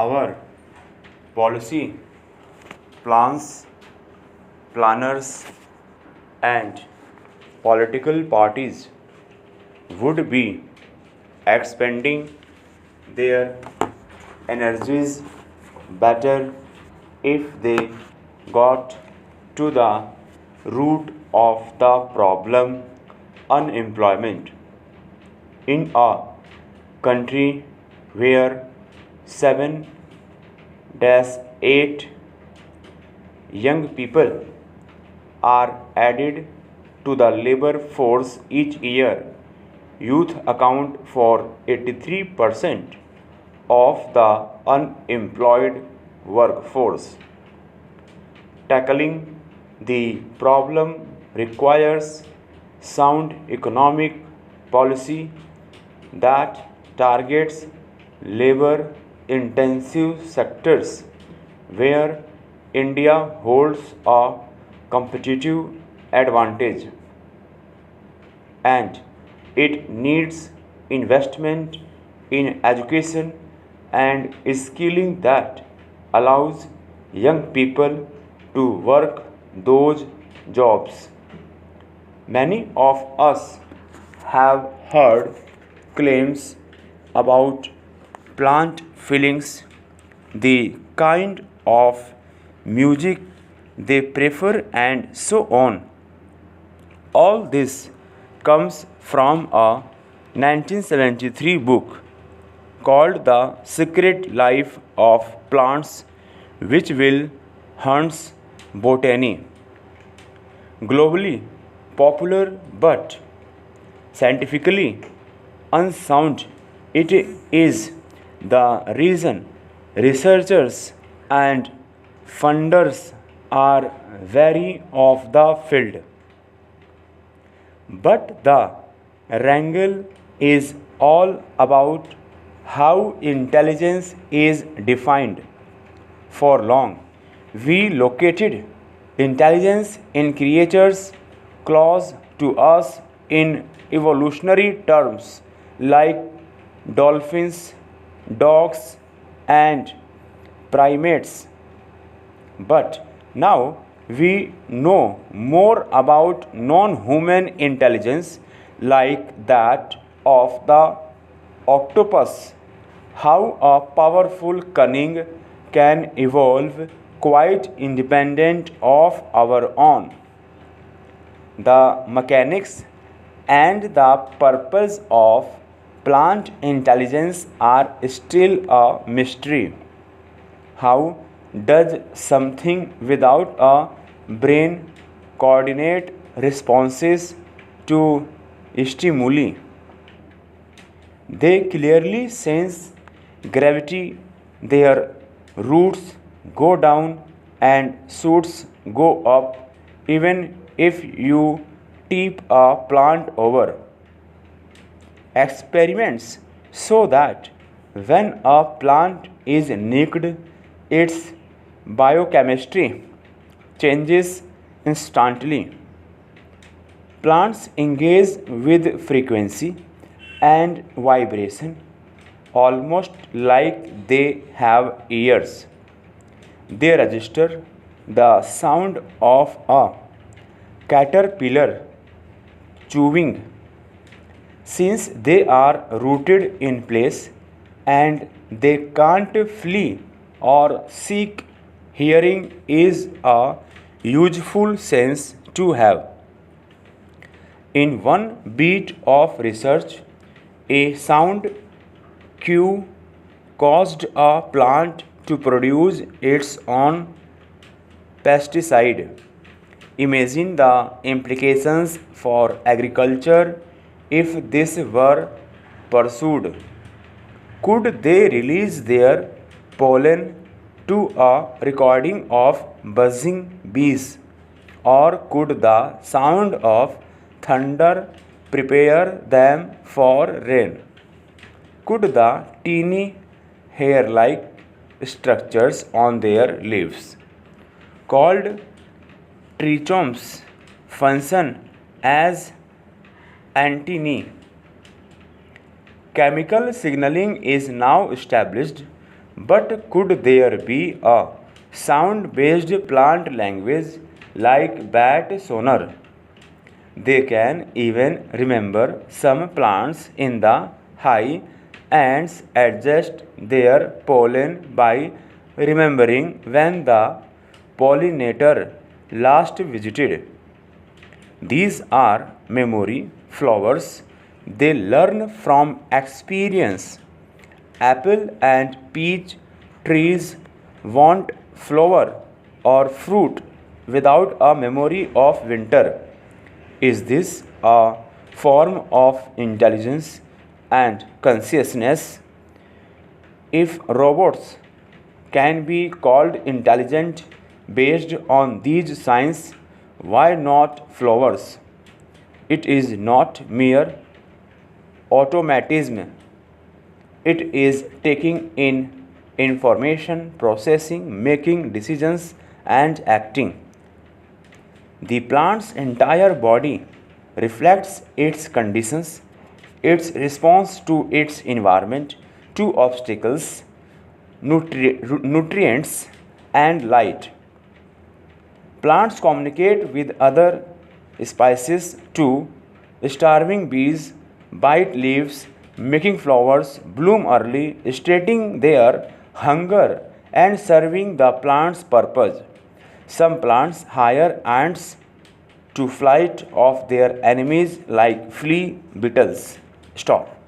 our policy plans, planners, and political parties would be expending their energies better if they got to the root of the problem. Unemployment in a country where 7-8 young people are added to the labor force each year, youth account for 83% of the unemployed workforce. Tackling the problem requires sound economic policy that targets labor intensive sectors where India holds a competitive advantage, and it needs investment in education and skilling that allows young people to work those jobs. Many of us have heard claims about plant fillings, the kind of music they prefer, and so on. All this comes from a 1973 book called The Secret Life of Plants, which Will Hunt's Botany. Globally popular but scientifically unsound, it is the reason researchers and funders are wary of the field. But the wrangle is all about how intelligence is defined. For long, we located intelligence in creatures close to us in evolutionary terms like dolphins, dogs, and primates. But now we know more about non-human intelligence like that of the octopus, how a powerful cunning can evolve quite independent of our own. The mechanics and the purpose of plant intelligence are still a mystery. How does something without a brain coordinate responses to stimuli? They clearly sense gravity, their roots go down and shoots go up even if you tip a plant over. Experiments show that when a plant is nicked, its biochemistry changes instantly. Plants engage with frequency and vibration almost like they have ears. They register the sound of a caterpillar chewing. Since they are rooted in place and they can't flee or seek, hearing is a useful sense to have. In one bit of research, a sound cue caused a plant to produce its own pesticide. Imagine the implications for agriculture if this were pursued. Could they release their pollen to a recording of buzzing bees, or could the sound of thunder prepare them for rain? Could the teeny hair-like structures on their leaves, called trichomes, function as antennae? Chemical signaling is now established But could there be a sound-based plant language like bat sonar? They can even remember some plants in the high and adjust their pollen by remembering when the pollinator last visited. These are memory flowers. They learn from experience. Apple and peach trees won't flower or fruit without a memory of winter. Is this a form of intelligence and consciousness? If robots can be called intelligent based on these signs, why not flowers? It is not mere automatism. It is taking in information, processing, making decisions, and acting. The plant's entire body reflects its conditions, its response to its environment, to obstacles, nutrients, and light. Plants communicate with other species too. Starving bees bite leaves, making flowers bloom early, stating their hunger and serving the plant's purpose. Some plants hire ants to fight off their enemies like flea beetles. Stop.